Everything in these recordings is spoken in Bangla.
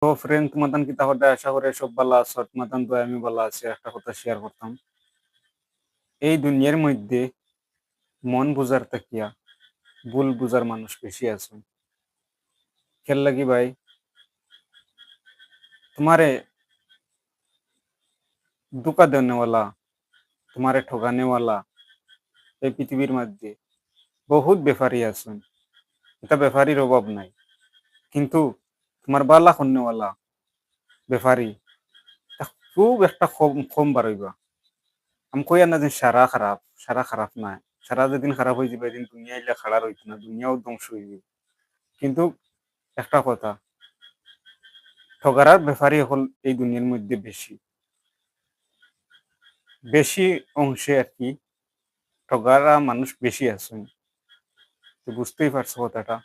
তো ফ্রেন্ড তোমাতান কিতা হতে আশা করে সব ভালো আছো। তোমাতান তো আমি ভালো আছি। একটা কথা শেয়ার করতাম, এই দুনিয়ার মধ্যে মন বুঝার তাকিয়া ভুল বুঝার মানুষ বেশি আছে। খেল লাগি ভাই, তোমারে ধোকা দেনেওয়ালা, তোমারে ঠগানেওয়ালা এই পৃথিবীর মধ্যে বহুত বেফারি আছেন। এটা বেফারির অভাব নাই, কিন্তু তোমার বালা খন্নেওয়ালা বেফারি তা খুব একটা কম কম বাড়ইবা। আমি কই না যে সারা খারাপ নাই। সারা যেদিন খারাপ হয়ে যাবে এদিন দুনিয়া ইলা খাড়া রইত না, দুনিয়াও ধ্বংস হয়ে যাবে। কিন্তু একটা কথা, ঠগারার ব্যাপারই হল এই দুনিয়ার মধ্যে বেশি বেশি অংশে আর কি ঠগারা মানুষ বেশি আছেন। তো বুঝতেই পারছো কথাটা।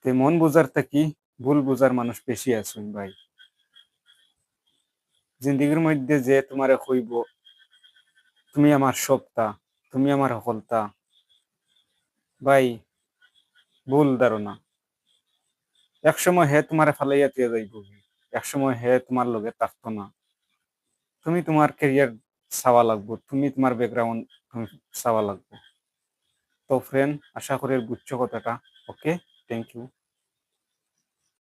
তো মন বুঝার থাকি ভুল বুঝার মানুষ বেশি আছেন ভাই। জিন্দগির মধ্যে যে তোমারে কইব তুমি আমার সবটা, তুমি আমার সকলতা, ভাই ভুল ধারণা। একসময় হে তোমারে ফালাইয়া দিয়ে যাইব, একসময় হে তোমার লগে থাকতো না। তুমি তোমার ক্যারিয়ার চাওয়া লাগবো, তুমি তোমার ব্যাকগ্রাউন্ড তুমি চাওয়া লাগবো। তো ফ্রেন্ড, আশা করি বুঝছো কথাটা। ওকে, থ্যাংক ইউ।